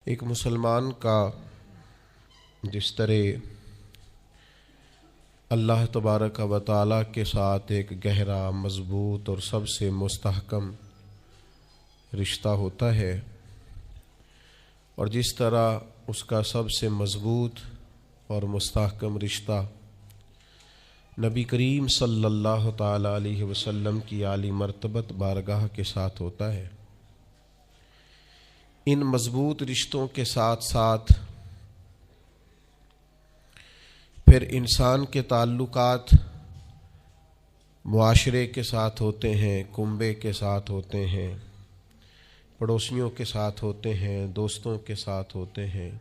ایک مسلمان کا جس طرح اللہ تبارک و تعالیٰ کے ساتھ ایک گہرا، مضبوط اور سب سے مستحکم رشتہ ہوتا ہے، اور جس طرح اس کا سب سے مضبوط اور مستحکم رشتہ نبی کریم صلی اللہ تعالیٰ علیہ وسلم کی عالی مرتبت بارگاہ کے ساتھ ہوتا ہے، ان مضبوط رشتوں کے ساتھ ساتھ پھر انسان کے تعلقات معاشرے کے ساتھ ہوتے ہیں، کنبے کے ساتھ ہوتے ہیں، پڑوسیوں کے ساتھ ہوتے ہیں، دوستوں کے ساتھ ہوتے ہیں،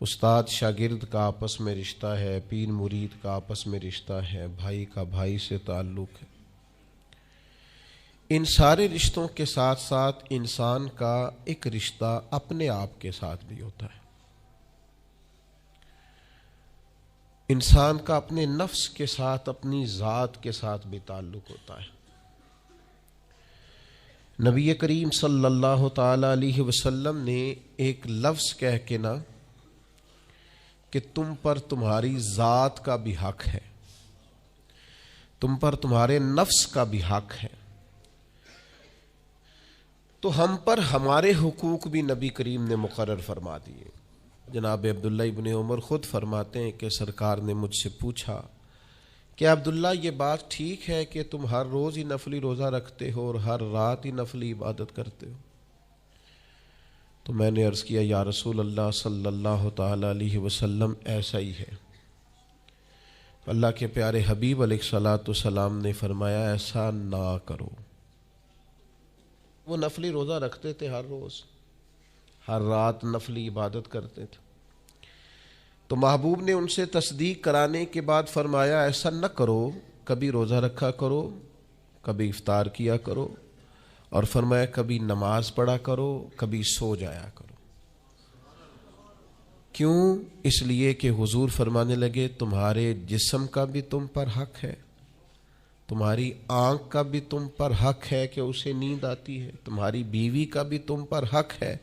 استاد شاگرد کا آپس میں رشتہ ہے، پیر مرید کا آپس میں رشتہ ہے، بھائی کا بھائی سے تعلق ہے۔ ان سارے رشتوں کے ساتھ ساتھ انسان کا ایک رشتہ اپنے آپ کے ساتھ بھی ہوتا ہے۔ انسان کا اپنے نفس کے ساتھ، اپنی ذات کے ساتھ بھی تعلق ہوتا ہے۔ نبی کریم صلی اللہ تعالی علیہ وسلم نے ایک لفظ کہہ کے نا کہ تم پر تمہاری ذات کا بھی حق ہے، تم پر تمہارے نفس کا بھی حق ہے، تو ہم پر ہمارے حقوق بھی نبی کریم نے مقرر فرما دیے۔ جناب عبداللہ ابن عمر خود فرماتے ہیں کہ سرکار نے مجھ سے پوچھا کہ عبداللہ یہ بات ٹھیک ہے کہ تم ہر روز ہی نفلی روزہ رکھتے ہو اور ہر رات ہی نفلی عبادت کرتے ہو؟ تو میں نے عرض کیا یا رسول اللہ صلی اللہ تعالی علیہ وسلم ایسا ہی ہے۔ اللہ کے پیارے حبیب علیہ الصلوۃ والسلام نے فرمایا ایسا نہ کرو۔ وہ نفلی روزہ رکھتے تھے، ہر روز ہر رات نفلی عبادت کرتے تھے، تو محبوب نے ان سے تصدیق کرانے کے بعد فرمایا ایسا نہ کرو، کبھی روزہ رکھا کرو، کبھی افطار کیا کرو، اور فرمایا کبھی نماز پڑھا کرو، کبھی سو جایا کرو۔ کیوں؟ اس لیے کہ حضور فرمانے لگے تمہارے جسم کا بھی تم پر حق ہے، تمہاری آنکھ کا بھی تم پر حق ہے کہ اسے نیند آتی ہے، تمہاری بیوی کا بھی تم پر حق ہے،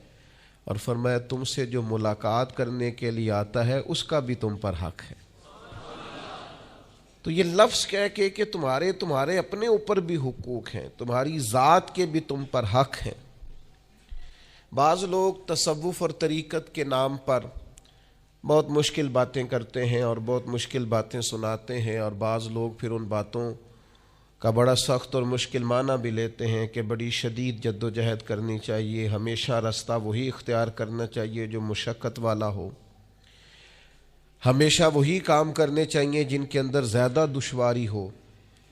اور فرمایا تم سے جو ملاقات کرنے کے لیے آتا ہے اس کا بھی تم پر حق ہے۔ تو یہ لفظ کہہ کے کہ تمہارے اپنے اوپر بھی حقوق ہیں، تمہاری ذات کے بھی تم پر حق ہیں۔ بعض لوگ تصوف اور طریقت کے نام پر بہت مشکل باتیں کرتے ہیں اور بہت مشکل باتیں سناتے ہیں، اور بعض لوگ پھر ان باتوں کا بڑا سخت اور مشکل معنی بھی لیتے ہیں کہ بڑی شدید جد و جہد کرنی چاہیے، ہمیشہ راستہ وہی اختیار کرنا چاہیے جو مشقت والا ہو، ہمیشہ وہی کام کرنے چاہیے جن کے اندر زیادہ دشواری ہو۔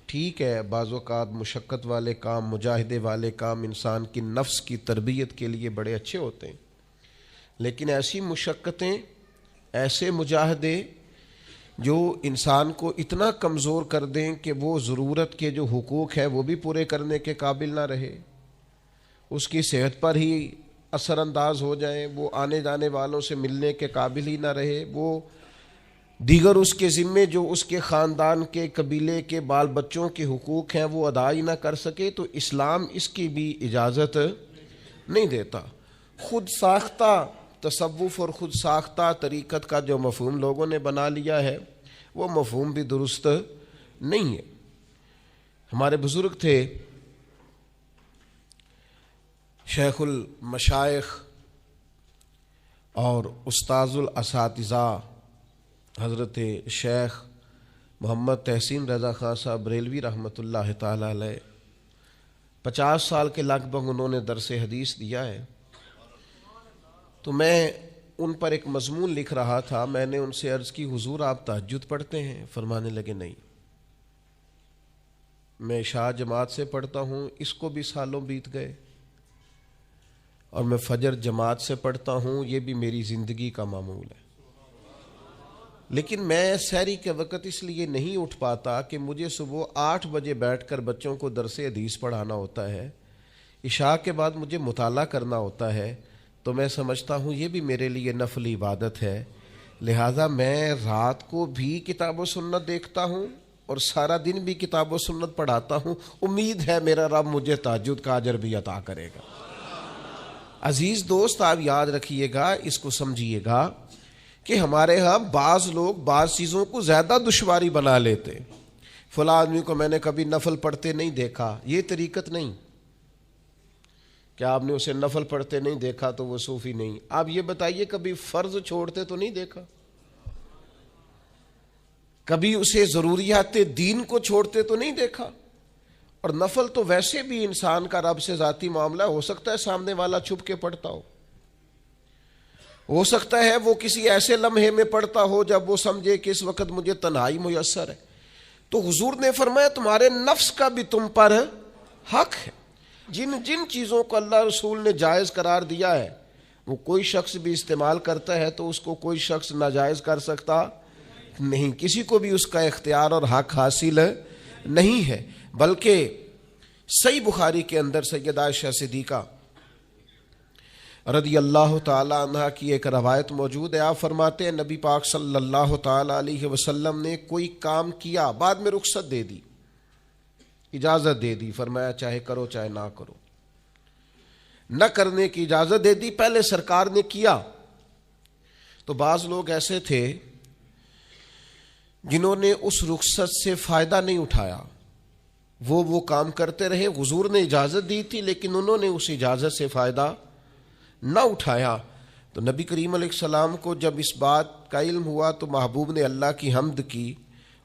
ٹھیک ہے، بعض اوقات مشقت والے کام، مجاہدے والے کام انسان کی نفس کی تربیت کے لیے بڑے اچھے ہوتے ہیں، لیکن ایسی مشقتیں، ایسے مجاہدے جو انسان کو اتنا کمزور کر دیں کہ وہ ضرورت کے جو حقوق ہے وہ بھی پورے کرنے کے قابل نہ رہے، اس کی صحت پر ہی اثر انداز ہو جائیں، وہ آنے جانے والوں سے ملنے کے قابل ہی نہ رہے، وہ دیگر اس کے ذمے جو اس کے خاندان کے، قبیلے کے بال بچوں کے حقوق ہیں وہ ادا ہی نہ کر سکے، تو اسلام اس کی بھی اجازت نہیں دیتا۔ خود ساختہ تصوف اور خود ساختہ طریقت کا جو مفہوم لوگوں نے بنا لیا ہے وہ مفہوم بھی درست نہیں ہے۔ ہمارے بزرگ تھے شیخ المشائخ اور استاذ الاساتذہ حضرت شیخ محمد تحسین رضا خان صاحب بریلوی رحمۃ اللہ تعالی علیہ، 50 سال کے لگ بھگ انہوں نے درس حدیث دیا ہے۔ تو میں ان پر ایک مضمون لکھ رہا تھا، میں نے ان سے عرض کی حضور آپ تہجد پڑھتے ہیں؟ فرمانے لگے نہیں، میں عشاء جماعت سے پڑھتا ہوں، اس کو بھی سالوں بیت گئے، اور میں فجر جماعت سے پڑھتا ہوں، یہ بھی میری زندگی کا معمول ہے، لیکن میں سحری کے وقت اس لیے نہیں اٹھ پاتا کہ مجھے صبح 8 بجے بیٹھ کر بچوں کو درس حدیث پڑھانا ہوتا ہے، عشاء کے بعد مجھے مطالعہ کرنا ہوتا ہے، تو میں سمجھتا ہوں یہ بھی میرے لیے نفلی عبادت ہے، لہٰذا میں رات کو بھی کتاب و سنت دیکھتا ہوں اور سارا دن بھی کتاب و سنت پڑھاتا ہوں، امید ہے میرا رب مجھے تہجد کا اجر بھی عطا کرے گا۔ عزیز دوست آپ یاد رکھیے گا، اس کو سمجھیے گا کہ ہمارے ہاں بعض لوگ بعض چیزوں کو زیادہ دشواری بنا لیتے. فلاں آدمی کو میں نے کبھی نفل پڑھتے نہیں دیکھا، یہ طریقت نہیں. کیا آپ نے اسے نفل پڑھتے نہیں دیکھا تو وہ صوفی نہیں؟ آپ یہ بتائیے کبھی فرض چھوڑتے تو نہیں دیکھا؟ کبھی اسے ضروریات دین کو چھوڑتے تو نہیں دیکھا؟ اور نفل تو ویسے بھی انسان کا رب سے ذاتی معاملہ، ہو سکتا ہے سامنے والا چھپ کے پڑھتا ہو سکتا ہے وہ کسی ایسے لمحے میں پڑھتا ہو جب وہ سمجھے کہ اس وقت مجھے تنہائی میسر ہے. تو حضور نے فرمایا تمہارے نفس کا بھی تم پر حق ہے. جن جن چیزوں کو اللہ رسول نے جائز قرار دیا ہے وہ کوئی شخص بھی استعمال کرتا ہے تو اس کو کوئی شخص ناجائز کر سکتا نہیں، کسی کو بھی اس کا اختیار اور حق حاصل نہیں ہے. بلکہ صحیح بخاری کے اندر سیدہ عائشہ صدیقہ رضی اللہ تعالی عنہ کی ایک روایت موجود ہے. آپ فرماتے ہیں نبی پاک صلی اللہ تعالی علیہ وسلم نے کوئی کام کیا، بعد میں رخصت دے دی، اجازت دے دی، فرمایا چاہے کرو چاہے نہ کرو، نہ کرنے کی اجازت دے دی. پہلے سرکار نے کیا تو بعض لوگ ایسے تھے جنہوں نے اس رخصت سے فائدہ نہیں اٹھایا، وہ کام کرتے رہے. حضور نے اجازت دی تھی لیکن انہوں نے اس اجازت سے فائدہ نہ اٹھایا. تو نبی کریم علیہ السلام کو جب اس بات کا علم ہوا تو محبوب نے اللہ کی حمد کی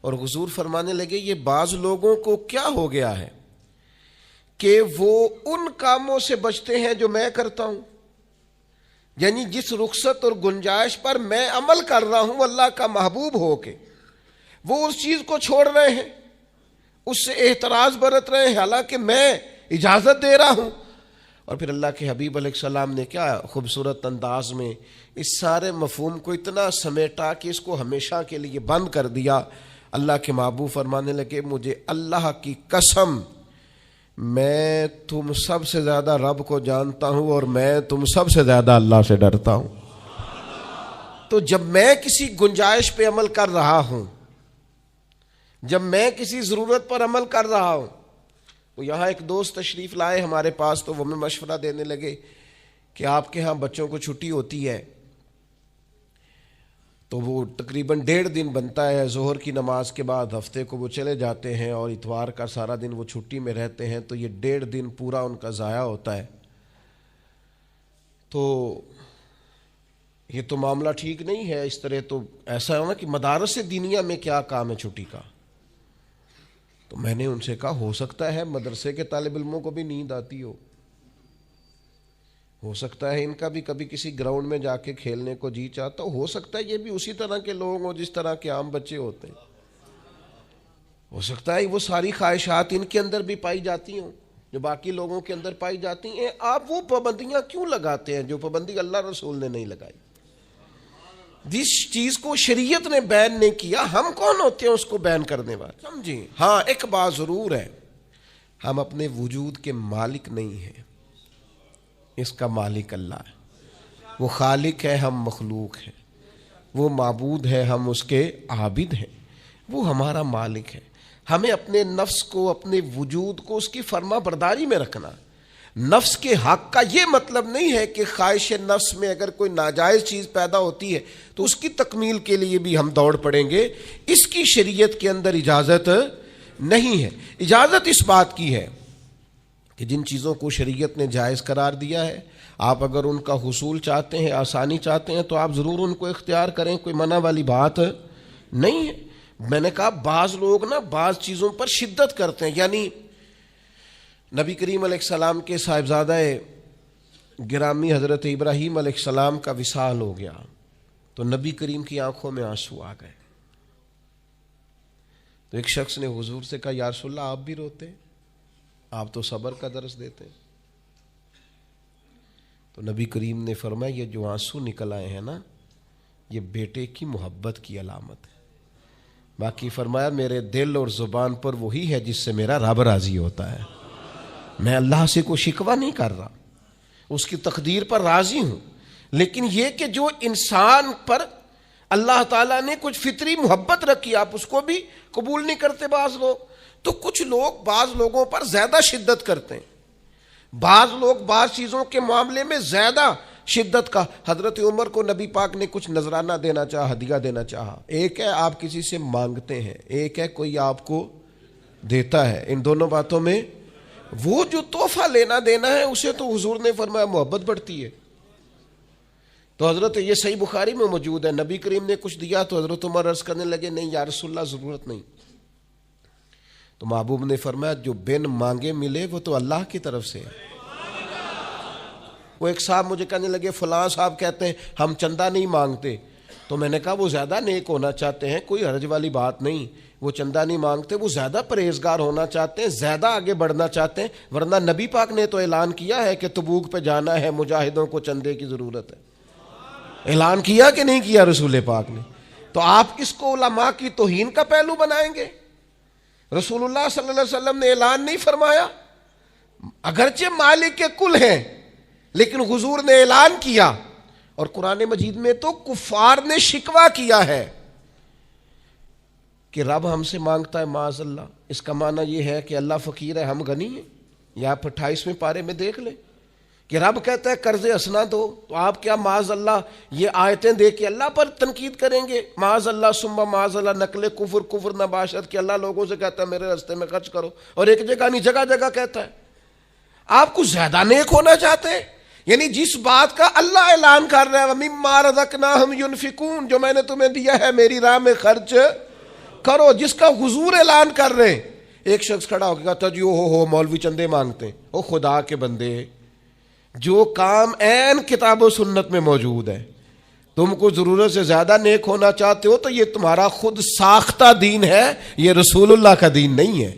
اور حضور فرمانے لگے یہ بعض لوگوں کو کیا ہو گیا ہے کہ وہ ان کاموں سے بچتے ہیں جو میں کرتا ہوں، یعنی جس رخصت اور گنجائش پر میں عمل کر رہا ہوں اللہ کا محبوب ہو کے، وہ اس چیز کو چھوڑ رہے ہیں، اس سے احتراز برت رہے ہیں حالانکہ میں اجازت دے رہا ہوں. اور پھر اللہ کے حبیب علیہ السلام نے کیا خوبصورت انداز میں اس سارے مفہوم کو اتنا سمیٹا کہ اس کو ہمیشہ کے لیے بند کر دیا. اللہ کے محبوب فرمانے لگے مجھے اللہ کی قسم میں تم سب سے زیادہ رب کو جانتا ہوں اور میں تم سب سے زیادہ اللہ سے ڈرتا ہوں. تو جب میں کسی گنجائش پہ عمل کر رہا ہوں، جب میں کسی ضرورت پر عمل کر رہا ہوں، وہ یہاں ایک دوست تشریف لائے ہمارے پاس تو وہ ہمیں مشورہ دینے لگے کہ آپ کے ہاں بچوں کو چھٹی ہوتی ہے تو وہ تقریباً 1.5 دن بنتا ہے، ظہر کی نماز کے بعد ہفتے کو وہ چلے جاتے ہیں اور اتوار کا سارا دن وہ چھٹی میں رہتے ہیں، تو یہ 1.5 دن پورا ان کا ضائع ہوتا ہے. تو یہ تو معاملہ ٹھیک نہیں ہے. اس طرح تو ایسا ہے نا کہ مدارس دینیہ میں کیا کام ہے چھٹی کا. تو میں نے ان سے کہا ہو سکتا ہے مدرسے کے طالب علموں کو بھی نیند آتی ہو سکتا ہے ان کا بھی کبھی کسی گراؤنڈ میں جا کے کھیلنے کو جی چاہتا ہو سکتا ہے یہ بھی اسی طرح کے لوگ ہوں جس طرح کے عام بچے ہوتے ہیں، ہو سکتا ہے وہ ساری خواہشات ان کے اندر بھی پائی جاتی ہوں جو باقی لوگوں کے اندر پائی جاتی ہیں. آپ وہ پابندیاں کیوں لگاتے ہیں جو پابندی اللہ رسول نے نہیں لگائی؟ جس چیز کو شریعت نے بین نہیں کیا ہم کون ہوتے ہیں اس کو بین کرنے والے؟ سمجھیں. ہاں ایک بات ضرور ہے، ہم اپنے وجود کے مالک نہیں ہیں، اس کا مالک اللہ ہے. وہ خالق ہے، ہم مخلوق ہیں. وہ معبود ہے، ہم اس کے عابد ہیں. وہ ہمارا مالک ہے. ہمیں اپنے نفس کو، اپنے وجود کو اس کی فرما برداری میں رکھنا. نفس کے حق کا یہ مطلب نہیں ہے کہ خواہش نفس میں اگر کوئی ناجائز چیز پیدا ہوتی ہے تو اس کی تکمیل کے لیے بھی ہم دوڑ پڑیں گے. اس کی شریعت کے اندر اجازت نہیں ہے. اجازت اس بات کی ہے کہ جن چیزوں کو شریعت نے جائز قرار دیا ہے آپ اگر ان کا حصول چاہتے ہیں، آسانی چاہتے ہیں تو آپ ضرور ان کو اختیار کریں، کوئی منع والی بات نہیں ہے. میں نے کہا بعض لوگ نا بعض چیزوں پر شدت کرتے ہیں. یعنی نبی کریم علیہ السلام کے صاحبزادہ گرامی حضرت ابراہیم علیہ السلام کا وصال ہو گیا تو نبی کریم کی آنکھوں میں آنسو آ گئے. تو ایک شخص نے حضور سے کہا یا رسول اللہ آپ بھی روتے ہیں، آپ تو صبر کا درس دیتے ہیں. تو نبی کریم نے فرمایا یہ جو آنسو نکل آئے ہیں نا یہ بیٹے کی محبت کی علامت ہے. باقی فرمایا میرے دل اور زبان پر وہی ہے جس سے میرا رب راضی ہوتا ہے. میں اللہ سے کوئی شکوہ نہیں کر رہا، اس کی تقدیر پر راضی ہوں. لیکن یہ کہ جو انسان پر اللہ تعالیٰ نے کچھ فطری محبت رکھی آپ اس کو بھی قبول نہیں کرتے بعض لوگ. تو کچھ لوگ بعض لوگوں پر زیادہ شدت کرتے ہیں. بعض لوگ بعض چیزوں کے معاملے میں زیادہ شدت کا. حضرت عمر کو نبی پاک نے کچھ نذرانہ دینا چاہا, ہدیہ دینا چاہا. ایک ہے آپ کسی سے مانگتے ہیں, ایک ہے کوئی آپ کو دیتا ہے. ان دونوں باتوں میں وہ جو تحفہ لینا دینا ہے اسے تو حضور نے فرمایا محبت بڑھتی ہے. تو حضرت, یہ صحیح بخاری میں موجود ہے, نبی کریم نے کچھ دیا تو حضرت عمر عرض کرنے لگے نہیں یا رسول اللہ ضرورت نہیں. تو محبوب نے فرمایا جو بن مانگے ملے وہ تو اللہ کی طرف سے ہے. وہ ایک صاحب مجھے کہنے لگے فلاں صاحب کہتے ہیں ہم چندہ نہیں مانگتے. تو میں نے کہا وہ زیادہ نیک ہونا چاہتے ہیں, کوئی حرج والی بات نہیں. وہ چندہ نہیں مانگتے, وہ زیادہ پرہیزگار ہونا چاہتے ہیں, زیادہ آگے بڑھنا چاہتے ہیں. ورنہ نبی پاک نے تو اعلان کیا ہے کہ تبوک پہ جانا ہے, مجاہدوں کو چندے کی ضرورت ہے. اعلان کیا کہ نہیں کیا رسول پاک نے؟ تو آپ اس کو علماء کی توہین کا پہلو بنائیں گے؟ رسول اللہ صلی اللہ علیہ وسلم نے اعلان نہیں فرمایا؟ اگرچہ مالک کل ہیں لیکن حضور نے اعلان کیا. اور قرآن مجید میں تو کفار نے شکوہ کیا ہے کہ رب ہم سے مانگتا ہے معاذ اللہ. اس کا معنی یہ ہے کہ اللہ فقیر ہے, ہم غنی ہیں. یا آپ 28ویں پارے میں دیکھ لیں کہ رب کہتا ہے قرض حسنہ دو, تو آپ کیا معاذ اللہ یہ آیتیں دے کے اللہ پر تنقید کریں گے؟ معاذ اللہ ثم معاذ اللہ, نقل کفر نباشت کہ اللہ لوگوں سے کہتا ہے میرے راستے میں خرچ کرو, اور ایک جگہ نہیں جگہ جگہ کہتا ہے. آپ کچھ زیادہ نیک ہونا چاہتے ہیں. یعنی جس بات کا اللہ اعلان کر رہا ہے وَمِمَّا رَزَقْنَاهُمْ يُنْفِقُونَ, جو میں نے تمہیں دیا ہے میری راہ میں خرچ کرو, جس کا حضور اعلان کر رہے ہیں. ایک شخص کھڑا ہو کے کہتا جی ہو مولوی چندے مانگتے ہیں. او خدا کے بندے, جو کام عین کتاب و سنت میں موجود ہے, تم کو ضرورت سے زیادہ نیک ہونا چاہتے ہو تو یہ تمہارا خود ساختہ دین ہے, یہ رسول اللہ کا دین نہیں ہے,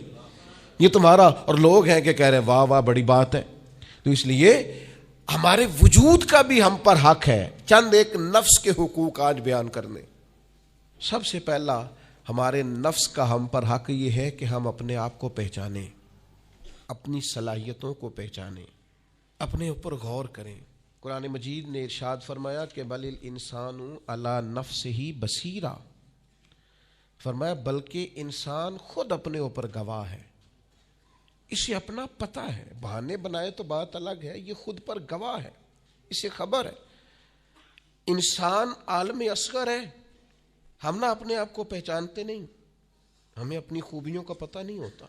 یہ تمہارا. اور لوگ ہیں کہ کہہ رہے ہیں واہ واہ بڑی بات ہے. تو اس لیے ہمارے وجود کا بھی ہم پر حق ہے. چند ایک نفس کے حقوق آج بیان کرنے. سب سے پہلا ہمارے نفس کا ہم پر حق یہ ہے کہ ہم اپنے آپ کو پہچانیں, اپنی صلاحیتوں کو پہچانیں, اپنے اوپر غور کریں. قرآن مجید نے ارشاد فرمایا کہ بل الانسان علی نفسہ بصیرہ, فرمایا بلکہ انسان خود اپنے اوپر گواہ ہے, اسے اپنا پتہ ہے. بہانے بنائے تو بات الگ ہے, یہ خود پر گواہ ہے, اسے خبر ہے. انسان عالم اصغر ہے, ہم نہ اپنے آپ کو پہچانتے نہیں, ہمیں اپنی خوبیوں کا پتہ نہیں ہوتا.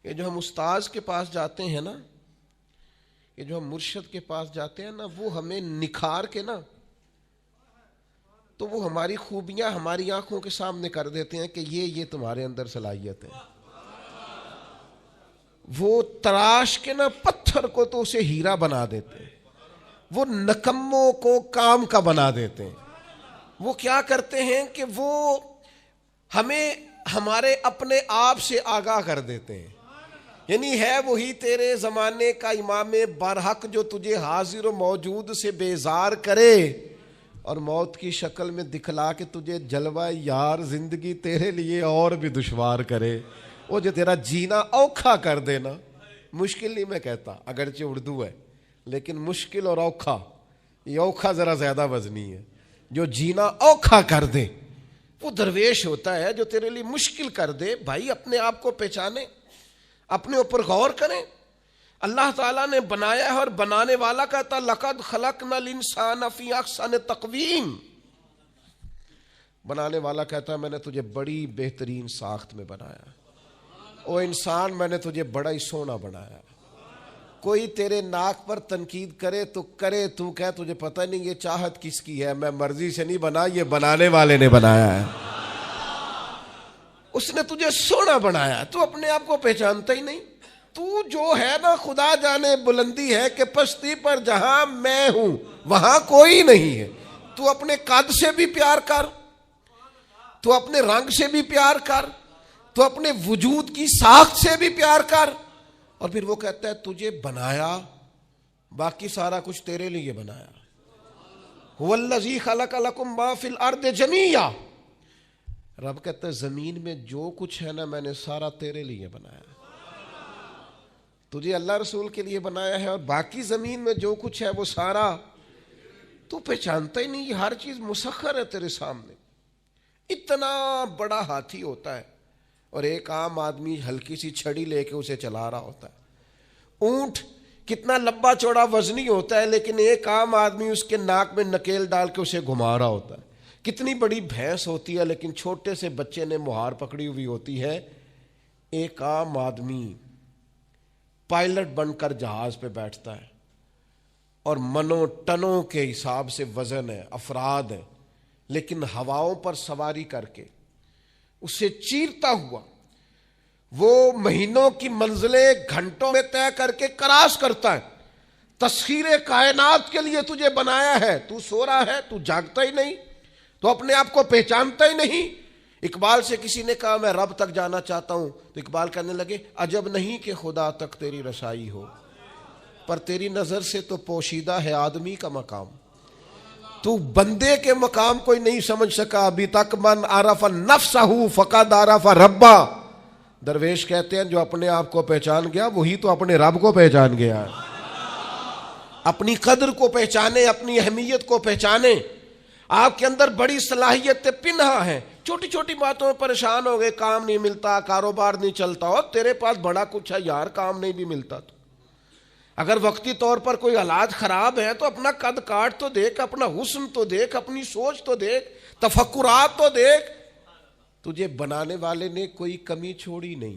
یہ جو ہم استاذ کے پاس جاتے ہیں نا, یہ جو ہم مرشد کے پاس جاتے ہیں نا, وہ ہمیں نکھار کے نا تو وہ ہماری خوبیاں ہماری آنکھوں کے سامنے کر دیتے ہیں کہ یہ تمہارے اندر صلاحیت ہے. وہ تراش کے نا پتھر کو تو اسے ہیرا بنا دیتے ہیں, وہ نکموں کو کام کا بنا دیتے ہیں. وہ کیا کرتے ہیں کہ وہ ہمیں ہمارے اپنے آپ سے آگاہ کر دیتے ہیں. یعنی ہے وہی تیرے زمانے کا امام برحق جو تجھے حاضر و موجود سے بیزار کرے اور موت کی شکل میں دکھلا کے تجھے جلوہ یار زندگی تیرے لیے اور بھی دشوار کرے. وہ جو تیرا جینا اوکھا کر دینا, مشکل نہیں میں کہتا, اگرچہ اردو ہے لیکن مشکل اور اوکھا, یہ اوکھا ذرا زیادہ وزنی ہے. جو جینا اوکھا کر دے وہ درویش ہوتا ہے, جو تیرے لیے مشکل کر دے. بھائی اپنے آپ کو پہچانے, اپنے اوپر غور کریں. اللہ تعالیٰ نے بنایا ہے اور بنانے والا کہتا لقد خلقنا الانسان فی احسن تقویم. بنانے والا کہتا ہے میں نے تجھے بڑی بہترین ساخت میں بنایا. او انسان میں نے تجھے بڑا ہی سونا بنایا. کوئی تیرے ناک پر تنقید کرے تو کرے, تو کہہ تجھے پتہ نہیں یہ چاہت کس کی ہے, میں مرضی سے نہیں بنا, یہ بنانے والے نے بنایا ہے. اس نے تجھے سونا بنایا, تو اپنے آپ کو پہچانتا ہی نہیں. تو جو ہے نا خدا جانے بلندی ہے کہ پستی پر جہاں میں ہوں وہاں کوئی نہیں ہے. تو اپنے قد سے بھی پیار کر, تو اپنے رنگ سے بھی پیار کر, تو اپنے وجود کی ساخت سے بھی پیار کر. اور پھر وہ کہتا ہے تجھے بنایا, باقی سارا کچھ تیرے لیے بنایا. هو الذی خلق لکم ما فی الارض جمیعا. رب کہتا ہے زمین میں جو کچھ ہے نا میں نے سارا تیرے لیے بنایا. تجھے اللہ رسول کے لیے بنایا ہے, اور باقی زمین میں جو کچھ ہے وہ سارا تو پہچانتا ہی نہیں. یہ ہر چیز مسخر ہے تیرے سامنے. اتنا بڑا ہاتھی ہوتا ہے اور ایک عام آدمی ہلکی سی چھڑی لے کے اسے چلا رہا ہوتا ہے. اونٹ کتنا لمبا چوڑا وزنی ہوتا ہے، لیکن ایک عام آدمی اس کے ناک میں نکیل ڈال کے اسے گھما رہا ہوتا ہے۔ کتنی بڑی بھینس ہوتی ہے، لیکن چھوٹے سے بچے نے مہار پکڑی ہوئی ہوتی ہے۔ ایک عام آدمی پائلٹ بن کر جہاز پہ بیٹھتا ہے اور منوں ٹنوں کے حساب سے وزن ہے، افراد ہیں، لیکن ہواؤں پر سواری کر کے اسے چیرتا ہوا وہ مہینوں کی منزلیں گھنٹوں میں طے کر کے کراس کرتا ہے۔ تسخیر کائنات کے لیے تجھے بنایا ہے، تو سو رہا ہے، تو جاگتا ہی نہیں، تو اپنے آپ کو پہچانتا ہی نہیں۔ اقبال سے کسی نے کہا میں رب تک جانا چاہتا ہوں، تو اقبال کہنے لگے عجب نہیں کہ خدا تک تیری رسائی ہو، پر تیری نظر سے تو پوشیدہ ہے آدمی کا مقام۔ تو بندے کے مقام کوئی نہیں سمجھ سکا ابھی تک، من عرف نفسہ فقد عرف ربا۔ درویش کہتے ہیں جو اپنے آپ کو پہچان گیا وہی تو اپنے رب کو پہچان گیا۔ اپنی قدر کو پہچانے، اپنی اہمیت کو پہچانے۔ آپ کے اندر بڑی صلاحیت پنہا ہے، چھوٹی چھوٹی باتوں میں پریشان ہو گئے، کام نہیں ملتا، کاروبار نہیں چلتا، اور تیرے پاس بڑا کچھ ہے یار، کام نہیں بھی ملتا۔ تو اگر وقتی طور پر کوئی حالات خراب ہے تو اپنا قد کاٹ تو دیکھ، اپنا حسن تو دیکھ، اپنی سوچ تو دیکھ، تفکرات تو دیکھ۔ تجھے بنانے والے نے کوئی کمی چھوڑی نہیں،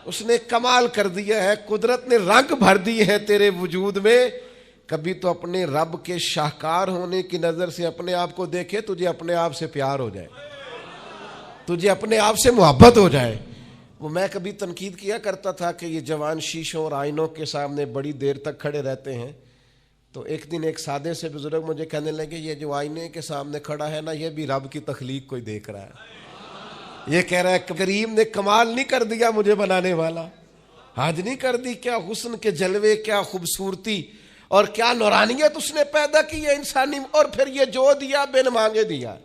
اس نے کمال کر دیا ہے، قدرت نے رنگ بھر دی ہے تیرے وجود میں۔ کبھی تو اپنے رب کے شاہکار ہونے کی نظر سے اپنے آپ کو دیکھے، تجھے اپنے آپ سے پیار ہو جائے، تجھے اپنے آپ سے محبت ہو جائے۔ وہ میں کبھی تنقید کیا کرتا تھا کہ یہ جوان شیشوں اور آئینوں کے سامنے بڑی دیر تک کھڑے رہتے ہیں، تو ایک دن ایک سادے سے بزرگ مجھے کہنے لگے یہ جو آئینے کے سامنے کھڑا ہے نا، یہ بھی رب کی تخلیق کو ہی دیکھ رہا ہے۔ یہ کہہ رہا ہے کریم نے کمال نہیں کر دیا مجھے بنانے والا، حج نہیں کر دی، کیا حسن کے جلوے، کیا خوبصورتی اور کیا نورانیت اس نے پیدا کی ہے انسانی، اور پھر یہ جو دیا بن مانگے دیا۔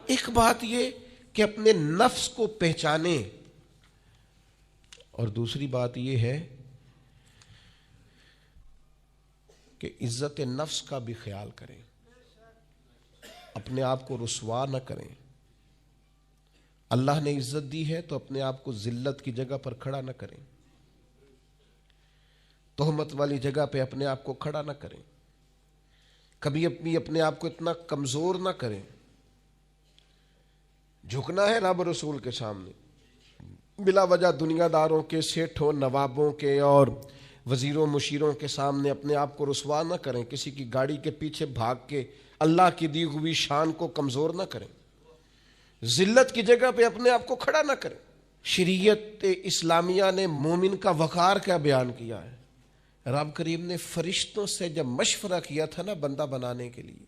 ایک بات یہ کہ اپنے نفس کو پہچانے، اور دوسری بات یہ ہے کہ عزت نفس کا بھی خیال کریں، اپنے آپ کو رسوا نہ کریں۔ اللہ نے عزت دی ہے تو اپنے آپ کو ذلت کی جگہ پر کھڑا نہ کریں، تہمت والی جگہ پہ اپنے آپ کو کھڑا نہ کریں، کبھی اپنے آپ کو اتنا کمزور نہ کریں۔ جھکنا ہے رب رسول کے سامنے، بلا وجہ دنیا داروں کے، سیٹھوں، نوابوں کے اور وزیروں مشیروں کے سامنے اپنے آپ کو رسوا نہ کریں، کسی کی گاڑی کے پیچھے بھاگ کے اللہ کی دی ہوئی شان کو کمزور نہ کریں، ذلت کی جگہ پہ اپنے آپ کو کھڑا نہ کریں۔ شریعت اسلامیہ نے مومن کا وقار کیا بیان کیا ہے؟ رب کریم نے فرشتوں سے جب مشورہ کیا تھا نا بندہ بنانے کے لیے،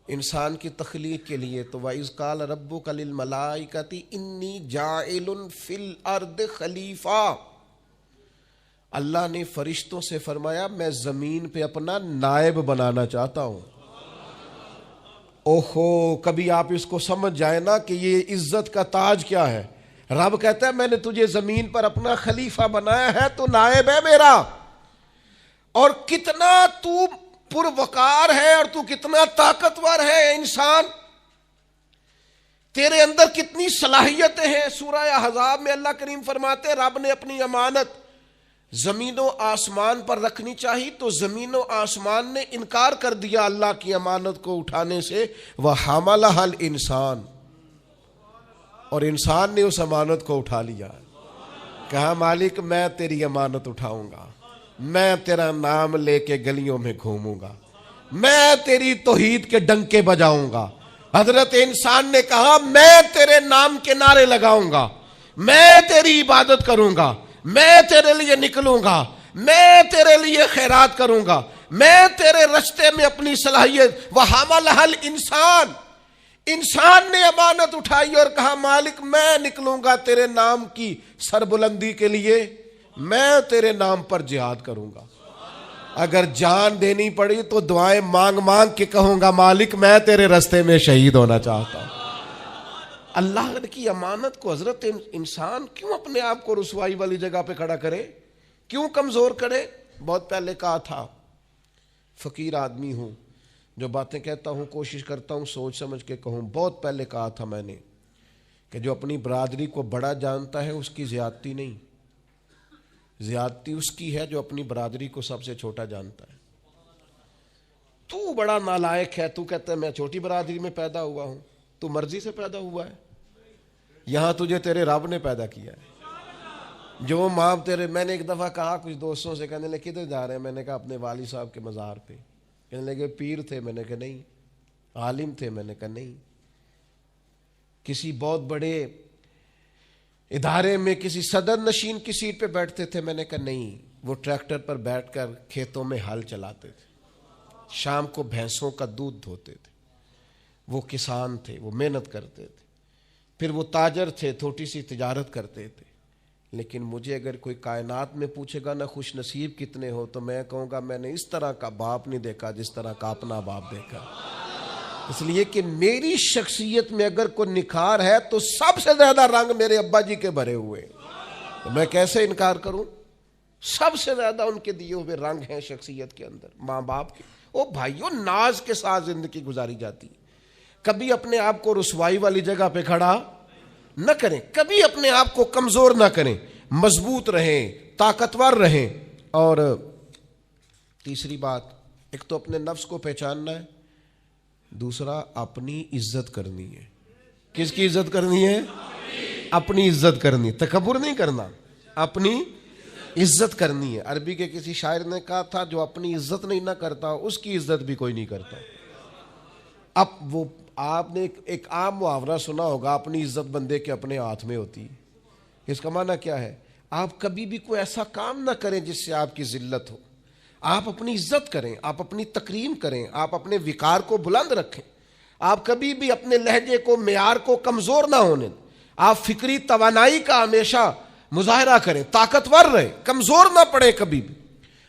انسان کی تخلیق کے لیے، تو وَإِذْ قَالَ رَبُّكَ لِلْمَلَائِكَةِ إِنِّي جَاعِلٌ فِي الْأَرْضِ خلیفہ۔ اللہ نے فرشتوں سے فرمایا میں زمین پہ اپنا نائب بنانا چاہتا ہوں۔ اوہو، کبھی آپ اس کو سمجھ جائیں نا کہ یہ عزت کا تاج کیا ہے۔ رب کہتا ہے میں نے تجھے زمین پر اپنا خلیفہ بنایا ہے، تو نائب ہے میرا، اور کتنا تو پروقار ہے اور تو کتنا طاقتور ہے انسان، تیرے اندر کتنی صلاحیتیں ہیں۔ سورہ احزاب میں اللہ کریم فرماتے رب نے اپنی امانت زمین و آسمان پر رکھنی چاہی تو زمین و آسمان نے انکار کر دیا اللہ کی امانت کو اٹھانے سے، وَحَمَلَهَا الْإِنسَانُ، اور انسان نے اس امانت کو اٹھا لیا، کہا مالک میں تیری امانت اٹھاؤں گا، میں تیرا نام لے کے گلیوں میں گھوموں گا، میں تیری توحید کے ڈنکے بجاؤں گا۔ حضرت انسان نے کہا میں تیرے نام کے نعرے لگاؤں گا، میں تیری عبادت کروں گا، میں تیرے لیے نکلوں گا، میں تیرے لیے خیرات کروں گا، میں تیرے رستے میں اپنی صلاحیت۔ وَحَمَلَهَا الْإِنسَانُ، انسان نے امانت اٹھائی اور کہا مالک میں نکلوں گا تیرے نام کی سربلندی کے لیے، میں تیرے نام پر جہاد کروں گا، اگر جان دینی پڑی تو دعائیں مانگ مانگ کے کہوں گا مالک میں تیرے رستے میں شہید ہونا چاہتا ہوں۔ اللہ کی امانت کو حضرت انسان کیوں اپنے آپ کو رسوائی والی جگہ پہ کھڑا کرے، کیوں کمزور کرے؟ بہت پہلے کہا تھا، فقیر آدمی ہوں، جو باتیں کہتا ہوں کوشش کرتا ہوں سوچ سمجھ کے کہوں۔ بہت پہلے کہا تھا میں نے کہ جو اپنی برادری کو بڑا جانتا ہے اس کی زیادتی نہیں، زیادتی اس کی ہے جو اپنی برادری کو سب سے چھوٹا جانتا ہے. تو بڑا نالائق ہے، تو کہتا ہے میں چھوٹی برادری میں پیدا ہوا ہوں. تو مرضی سے پیدا ہوا ہے، یہاں تجھے تیرے رب نے پیدا کیا ہے. جو ماں تیرے، میں نے ایک دفعہ کہا کچھ دوستوں سے، کہنے لگے کدھر جا رہے ہیں؟ میں نے کہا اپنے والد صاحب کے مزار پہ. کہنے لگے پیر تھے؟ میں نے کہا نہیں. عالم تھے؟ میں نے کہا نہیں. کسی بہت بڑے ادارے میں کسی صدر نشین کی سیٹ پہ بیٹھتے تھے؟ میں نے کہا نہیں. وہ ٹریکٹر پر بیٹھ کر کھیتوں میں ہل چلاتے تھے، شام کو بھینسوں کا دودھ دھوتے تھے. وہ کسان تھے، وہ محنت کرتے تھے. پھر وہ تاجر تھے، چھوٹی سی تجارت کرتے تھے. لیکن مجھے اگر کوئی کائنات میں پوچھے گا نا خوش نصیب کتنے ہو، تو میں کہوں گا میں نے اس طرح کا باپ نہیں دیکھا جس طرح کا اپنا باپ دیکھا. اس لیے کہ میری شخصیت میں اگر کوئی نکھار ہے تو سب سے زیادہ رنگ میرے ابا جی کے بھرے ہوئے. تو میں کیسے انکار کروں؟ سب سے زیادہ ان کے دیے ہوئے رنگ ہیں شخصیت کے اندر، ماں باپ کے. او بھائیوں، ناز کے ساتھ زندگی گزاری جاتی ہے. کبھی اپنے آپ کو رسوائی والی جگہ پہ کھڑا نہ کریں، کبھی اپنے آپ کو کمزور نہ کریں، مضبوط رہیں، طاقتور رہیں. اور تیسری بات، ایک تو اپنے نفس کو پہچاننا ہے، دوسرا اپنی عزت کرنی ہے. کس کی عزت کرنی ہے؟ اپنی عزت کرنی. تکبر نہیں کرنا، اپنی عزت کرنی ہے. عربی کے کسی شاعر نے کہا تھا جو اپنی عزت نہیں نہ کرتا اس کی عزت بھی کوئی نہیں کرتا. اب وہ آپ نے ایک عام محاورہ سنا ہوگا، اپنی عزت بندے کے اپنے ہاتھ میں ہوتی. اس کا معنی کیا ہے؟ آپ کبھی بھی کوئی ایسا کام نہ کریں جس سے آپ کی ذلت ہو. آپ اپنی عزت کریں، آپ اپنی تکریم کریں، آپ اپنے وقار کو بلند رکھیں. آپ کبھی بھی اپنے لہجے کو، معیار کو کمزور نہ ہونے دیں. آپ فکری توانائی کا ہمیشہ مظاہرہ کریں، طاقتور رہیں، کمزور نہ پڑے کبھی بھی.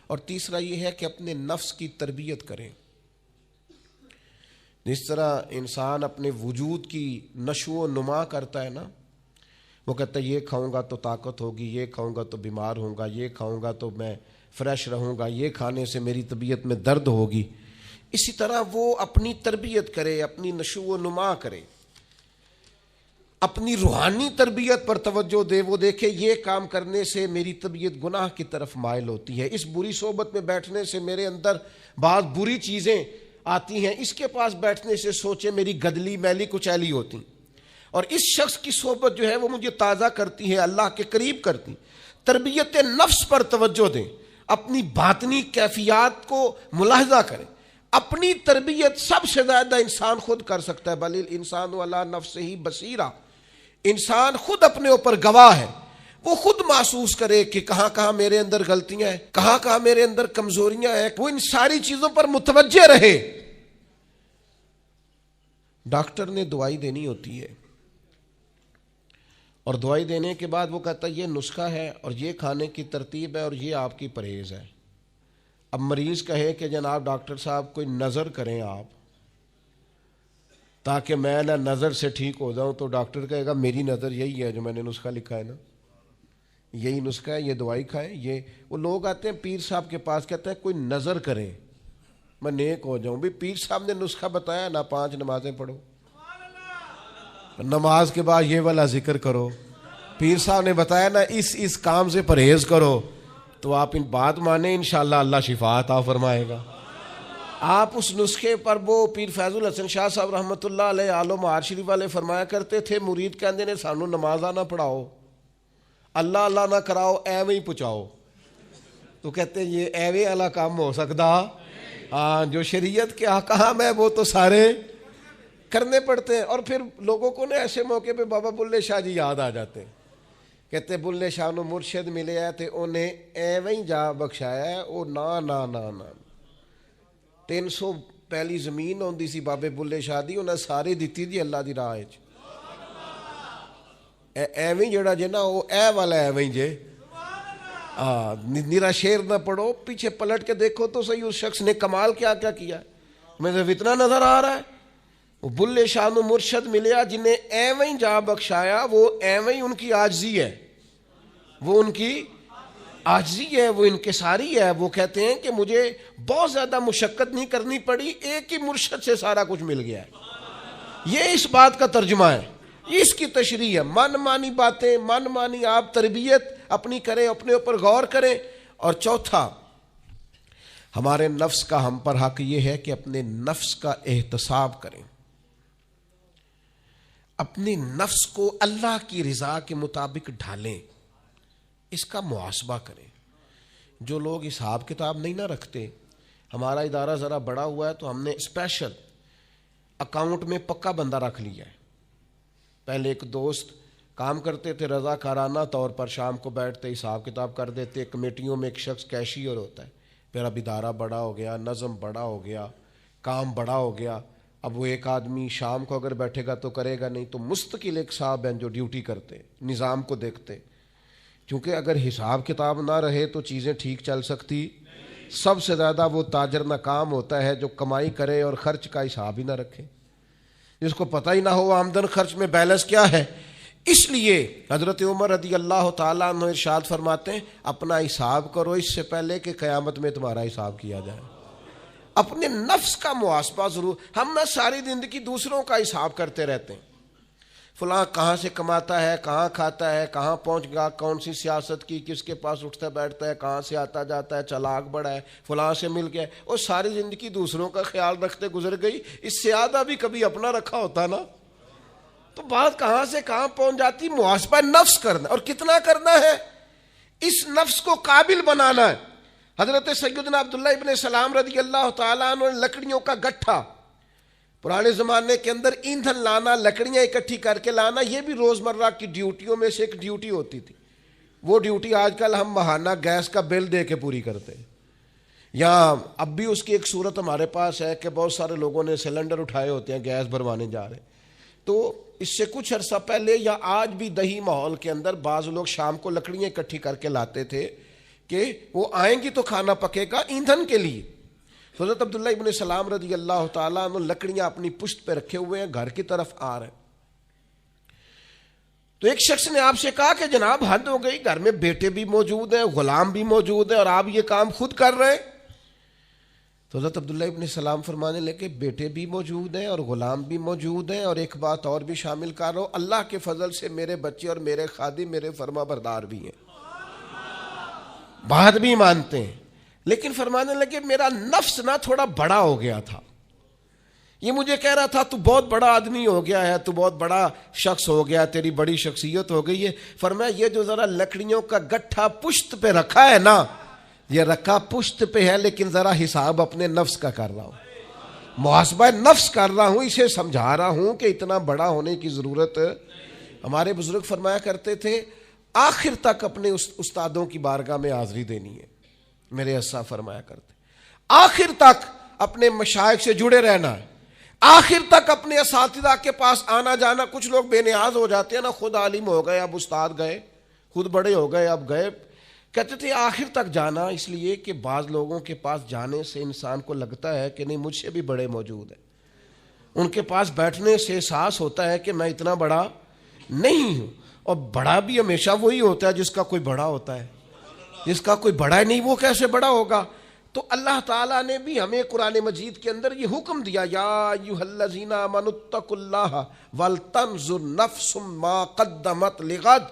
اور تیسرا یہ ہے کہ اپنے نفس کی تربیت کریں. جس طرح انسان اپنے وجود کی نشو و نما کرتا ہے نا، وہ کہتا ہے یہ کھاؤں گا تو طاقت ہوگی، یہ کھاؤں گا تو بیمار ہوں گا، یہ کھاؤں گا تو میں فریش رہوں گا، یہ کھانے سے میری طبیعت میں درد ہوگی. اسی طرح وہ اپنی تربیت کرے، اپنی نشو و نما کرے، اپنی روحانی تربیت پر توجہ دے. وہ دیکھے یہ کام کرنے سے میری طبیعت گناہ کی طرف مائل ہوتی ہے، اس بری صحبت میں بیٹھنے سے میرے اندر بعض بری چیزیں آتی ہیں، اس کے پاس بیٹھنے سے سوچے میری گدلی میلی کچیلی ہوتی، اور اس شخص کی صحبت جو ہے وہ مجھے تازہ کرتی ہے، اللہ کے قریب کرتی. تربیت نفس پر توجہ دیں، اپنی باطنی کیفیات کو ملاحظہ کریں. اپنی تربیت سب سے زیادہ انسان خود کر سکتا ہے. بل الانسان علی نفسہ بصیرہ. انسان خود اپنے اوپر گواہ ہے. وہ خود محسوس کرے کہ کہاں کہاں میرے اندر غلطیاں ہیں، کہاں کہاں میرے اندر کمزوریاں ہیں. وہ ان ساری چیزوں پر متوجہ رہے. ڈاکٹر نے دوائی دینی ہوتی ہے، اور دوائی دینے کے بعد وہ کہتا ہے یہ نسخہ ہے اور یہ کھانے کی ترتیب ہے اور یہ آپ کی پرہیز ہے. اب مریض کہے کہ جناب ڈاکٹر صاحب کوئی نظر کریں آپ تاکہ میں نہ نظر سے ٹھیک ہو جاؤں، تو ڈاکٹر کہے گا میری نظر یہی ہے جو میں نے نسخہ لکھا ہے نا، یہی نسخہ ہے، یہ دوائی کھائیں. یہ وہ لوگ آتے ہیں پیر صاحب کے پاس، کہتے ہیں کوئی نظر کریں میں نیک ہو جاؤں. بھی پیر صاحب نے نسخہ بتایا نا، 5 نمازیں پڑھو، نماز کے بعد یہ والا ذکر کرو. پیر صاحب نے بتایا نا اس کام سے پرہیز کرو، تو آپ ان بات مانیں، انشاءاللہ اللہ شفا عطا فرمائے گا. آپ اس نسخے پر، وہ پیر فیض الحسن شاہ صاحب رحمۃ اللہ علیہ آل و معاد شریف والے فرمایا کرتے تھے، مرید کہندے نے سانو نمازاں نہ پڑھاؤ، اللہ اللہ نہ کراؤ، ایویں ہی پہنچاؤ. تو کہتے ہیں یہ ایویں والا کام ہو سکتا؟ ہاں، جو شریعت کے احکام ہے وہ تو سارے کرنے پڑتے ہیں. اور پھر لوگوں کو نا ایسے موقع پہ بابا بلے شاہ جی یاد آ جاتے ہیں. کہتے بلے شاہ نو مرشد ملے ہے تے انہیں ایویں ہی جا بخشایا ہے. او نا نا نا نا 300 پہلی زمین ہوندی سی بابے بلے شاہ دی، انہیں ساری دیتی دی اللہ دی راہ وچ. ایویں جڑا جے نا وہ اے والا ایویں جے. نیرا شیر نہ پڑھو، پیچھے پلٹ کے دیکھو تو صحیح اس شخص نے کمال کیا کیا کیا ہے. مجھے اتنا نظر آ رہا ہے وہ بلے شاہ نو مرشد ملیا جنہیں ایویں جا بخشایا، وہ ایویں ان کی عاجزی ہے، وہ ان کی عاجزی ہے، وہ انکساری ہے. وہ کہتے ہیں کہ مجھے بہت زیادہ مشقت نہیں کرنی پڑی، ایک ہی مرشد سے سارا کچھ مل گیا ہے. یہ اس بات کا ترجمہ ہے، اس کی تشریح ہے. من مانی باتیں، من مانی آپ تربیت اپنی کریں، اپنے اوپر غور کریں. اور چوتھا، ہمارے نفس کا ہم پر حق یہ ہے کہ اپنے نفس کا احتساب کریں، اپنے نفس کو اللہ کی رضا کے مطابق ڈھالیں، اس کا محاسبہ کریں. جو لوگ حساب کتاب نہیں نہ رکھتے، ہمارا ادارہ ذرا بڑا ہوا ہے تو ہم نے اسپیشل اکاؤنٹ میں پکا بندہ رکھ لیا ہے. پہلے ایک دوست کام کرتے تھے رضا کارانہ طور پر، شام کو بیٹھتے حساب کتاب کر دیتے. کمیٹیوں میں ایک شخص کیشیئر ہوتا ہے. پھر اب ادارہ بڑا ہو گیا، نظم بڑا ہو گیا، کام بڑا ہو گیا. اب وہ ایک آدمی شام کو اگر بیٹھے گا تو کرے گا نہیں، تو مستقل ایک صاحب ہیں جو ڈیوٹی کرتے، نظام کو دیکھتے. کیونکہ اگر حساب کتاب نہ رہے تو چیزیں ٹھیک چل سکتی. سب سے زیادہ وہ تاجر ناکام ہوتا ہے جو کمائی کرے اور خرچ کا حساب ہی نہ رکھے، جس کو پتہ ہی نہ ہو آمدن خرچ میں بیلنس کیا ہے. اس لیے حضرت عمر رضی اللہ تعالیٰ عنہ ارشاد فرماتے ہیں اپنا حساب کرو اس سے پہلے کہ قیامت میں تمہارا حساب کیا جائے. اپنے نفس کا محاسبہ ضرور. ہم نہ ساری زندگی دوسروں کا حساب کرتے رہتے ہیں، فلاں کہاں سے کماتا ہے، کہاں کھاتا ہے، کہاں پہنچ گیا، کون سی سیاست کی، کس کے پاس اٹھتا بیٹھتا ہے، کہاں سے آتا جاتا ہے، چلاک بڑا ہے، فلاں سے مل گیا. اور ساری زندگی دوسروں کا خیال رکھتے گزر گئی. اس سے آدھا بھی کبھی اپنا رکھا ہوتا نا، تو بات کہاں سے کہاں پہنچ جاتی. محاسبہ نفس کرنا، اور کتنا کرنا ہے، اس نفس کو قابل بنانا ہے. حضرت سیدنا عبداللہ ابن سلام رضی اللہ تعالیٰ عنہ نے لکڑیوں کا گٹھا، پرانے زمانے کے اندر ایندھن لانا، لکڑیاں اکٹھی کر کے لانا، یہ بھی روزمرہ کی ڈیوٹیوں میں سے ایک ڈیوٹی ہوتی تھی. وہ ڈیوٹی آج کل ہم ماہانہ گیس کا بل دے کے پوری کرتے ہیں. یا اب بھی اس کی ایک صورت ہمارے پاس ہے کہ بہت سارے لوگوں نے سلنڈر اٹھائے ہوتے ہیں، گیس بھروانے جا رہے ہیں. تو اس سے کچھ عرصہ پہلے یا آج بھی دیہی ماحول کے اندر بعض لوگ شام کو لکڑیاں اکٹھی کر کے لاتے تھے کہ وہ آئیں گی تو کھانا پکے گا ایندھن کے لیے. حضرت عبداللہ ابن سلام رضی اللہ تعالیٰ عنہ لکڑیاں اپنی پشت پہ رکھے ہوئے ہیں، گھر کی طرف آ رہے ہیں. تو ایک شخص نے آپ سے کہا کہ جناب حد ہو گئی، گھر میں بیٹے بھی موجود ہیں، غلام بھی موجود ہیں، اور آپ یہ کام خود کر رہے ہیں. تو حضرت عبداللہ ابن سلام فرمانے لگے بیٹے بھی موجود ہیں اور غلام بھی موجود ہیں، اور ایک بات اور بھی شامل کر رہا ہوں، اللہ کے فضل سے میرے بچے اور میرے خادم میرے فرما بردار بھی ہیں، بات بھی مانتے ہیں. لیکن فرمانے لگے میرا نفس نہ تھوڑا بڑا ہو گیا تھا، یہ مجھے کہہ رہا تھا تو بہت بڑا آدمی ہو گیا ہے، تو بہت بڑا شخص ہو گیا، تیری بڑی شخصیت ہو گئی ہے. فرمایا یہ جو ذرا لکڑیوں کا گٹھا پشت پہ رکھا ہے نا، یہ رکھا پشت پہ ہے، لیکن ذرا حساب اپنے نفس کا کر رہا ہوں، محاسبہ نفس کر رہا ہوں، اسے سمجھا رہا ہوں کہ اتنا بڑا ہونے کی ضرورت. ہمارے بزرگ فرمایا کرتے تھے آخر تک اپنے استادوں کی بارگاہ میں حاضری دینی ہے. میرے اسا فرمایا کرتے آخر تک اپنے مشائخ سے جڑے رہنا ہے، آخر تک اپنے اساتذہ کے پاس آنا جانا. کچھ لوگ بے نیاز ہو جاتے ہیں نا، خود عالم ہو گئے اب استاد گئے، خود بڑے ہو گئے اب گئے. کہتے تھے آخر تک جانا، اس لیے کہ بعض لوگوں کے پاس جانے سے انسان کو لگتا ہے کہ نہیں مجھ سے بھی بڑے موجود ہیں. ان کے پاس بیٹھنے سے احساس ہوتا ہے کہ میں اتنا بڑا نہیں ہوں. اور بڑا بھی ہمیشہ وہی ہوتا ہے جس کا کوئی بڑا ہوتا ہے، جس کا کوئی بڑا ہی نہیں وہ کیسے بڑا ہوگا. تو اللہ تعالیٰ نے بھی ہمیں قرآن مجید کے اندر یہ حکم دیا، یا ایھا الذین آمنوا اتقوا اللہ ولتنظر نفس ما قدمت لغد.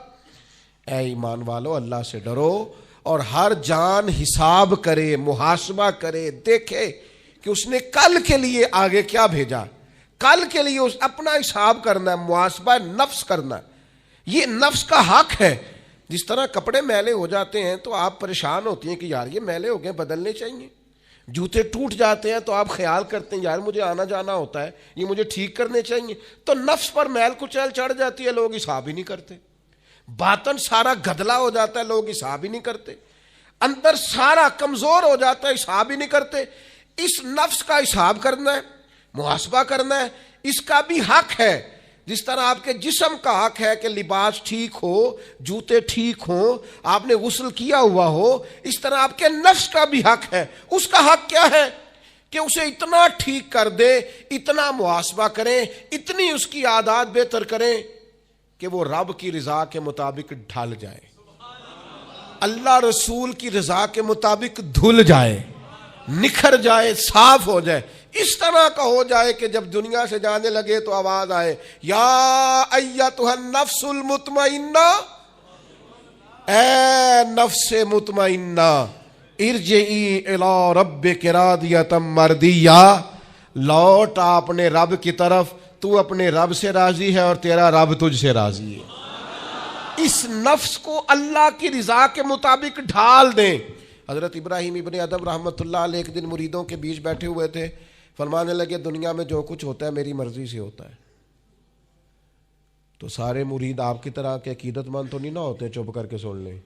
اے ایمان والو اللہ سے ڈرو اور ہر جان حساب کرے، محاسبہ کرے، دیکھے کہ اس نے کل کے لیے آگے کیا بھیجا. کل کے لیے اس اپنا حساب کرنا ہے، محاسبہ نفس کرنا ہے. یہ نفس کا حق ہے. جس طرح کپڑے میلے ہو جاتے ہیں تو آپ پریشان ہوتی ہیں کہ یار یہ میلے ہو گئے بدلنے چاہیے. جوتے ٹوٹ جاتے ہیں تو آپ خیال کرتے ہیں یار مجھے آنا جانا ہوتا ہے، یہ مجھے ٹھیک کرنے چاہیے. تو نفس پر میل کچیل چڑھ جاتی ہے، لوگ حساب ہی نہیں کرتے. باطن سارا گدلا ہو جاتا ہے، لوگ حساب ہی نہیں کرتے. اندر سارا کمزور ہو جاتا ہے، حساب ہی نہیں کرتے. اس نفس کا حساب کرنا ہے، محاسبہ کرنا ہے. اس کا بھی حق ہے. جس طرح آپ کے جسم کا حق ہے کہ لباس ٹھیک ہو، جوتے ٹھیک ہوں، آپ نے غسل کیا ہوا ہو، اس طرح آپ کے نفس کا بھی حق ہے. اس کا حق کیا ہے کہ اسے اتنا ٹھیک کر دے، اتنا محاسبہ کریں، اتنی اس کی عادات بہتر کریں کہ وہ رب کی رضا کے مطابق ڈھل جائے، اللہ رسول کی رضا کے مطابق دھل جائے، نکھر جائے، صاف ہو جائے. اس طرح کا ہو جائے کہ جب دنیا سے جانے لگے تو آواز آئے یا ایتھا النفس المطمئنہ، اے نفس مطمئنہ ارجعی الی ربک راضیۃ مرضیہ، لوٹ اپنے رب کی طرف، تو اپنے رب سے راضی ہے اور تیرا رب تجھ سے راضی ہے۔ اس نفس کو اللہ کی رضا کے مطابق ڈھال دیں۔ حضرت ابراہیم ابن ادم رحمۃ اللہ علیہ ایک دن مریدوں کے بیچ بیٹھے ہوئے تھے، فرمانے لگے دنیا میں جو کچھ ہوتا ہے میری مرضی سے ہوتا ہے۔ تو سارے مرید آپ کی طرح کے عقیدت مند تو نہیں نہ ہوتے چپ کر کے سن لیں،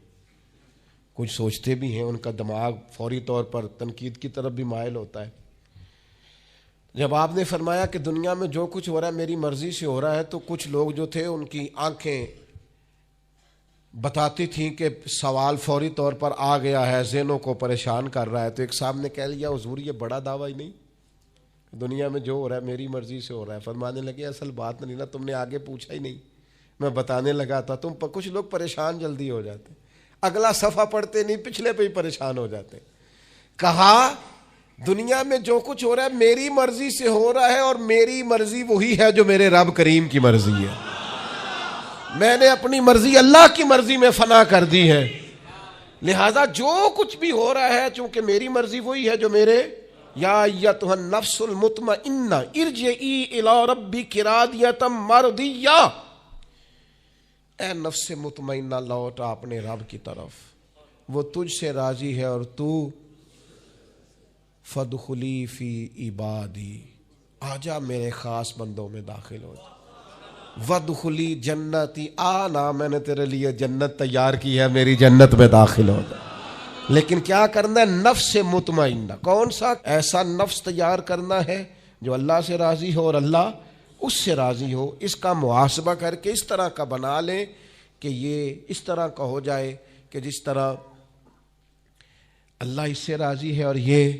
کچھ سوچتے بھی ہیں، ان کا دماغ فوری طور پر تنقید کی طرف بھی مائل ہوتا ہے۔ جب آپ نے فرمایا کہ دنیا میں جو کچھ ہو رہا ہے میری مرضی سے ہو رہا ہے، تو کچھ لوگ جو تھے ان کی آنکھیں بتاتی تھیں کہ سوال فوری طور پر آ گیا ہے، ذہنوں کو پریشان کر رہا ہے۔ تو ایک صاحب نے کہہ لیا حضور یہ بڑا دعویٰ ہی نہیں، دنیا میں جو ہو رہا ہے میری مرضی سے ہو رہا ہے۔ فرمانے لگے اصل بات نہیں نا، تم نے آگے پوچھا ہی نہیں، میں بتانے لگا تھا۔ کچھ لوگ پریشان جلدی ہو جاتے ہیں، اگلا صفحہ پڑھتے نہیں پچھلے پہ ہی پریشان ہو جاتے ہیں۔ کہا دنیا میں جو کچھ ہو رہا ہے میری مرضی سے ہو رہا ہے، اور میری مرضی وہی ہے جو میرے رب کریم کی مرضی ہے۔ میں نے اپنی مرضی اللہ کی مرضی میں فنا کر دی ہے، لہذا جو کچھ بھی ہو رہا ہے چونکہ میری مرضی وہی ہے جو میرے یا ایتھا النفس المطمئنہ ارجعی الی ربک راضیۃ مرضیہ، اے نفس مطمئنہ لوٹ اپنے رب کی طرف، وہ تجھ سے راضی ہے، اور تو فادخلی فی عبادی، آجا میرے خاص بندوں میں داخل ہو جا، وادخلی جنتی، آنا میں نے تیرے لیے جنت تیار کی ہے، میری جنت میں داخل ہو جا۔ لیکن کیا کرنا ہے؟ نفس مطمئنہ، کون سا؟ ایسا نفس تیار کرنا ہے جو اللہ سے راضی ہو اور اللہ اس سے راضی ہو۔ اس کا محاسبہ کر کے اس طرح کا بنا لیں کہ یہ اس طرح کا ہو جائے کہ جس طرح اللہ اس سے راضی ہے اور یہ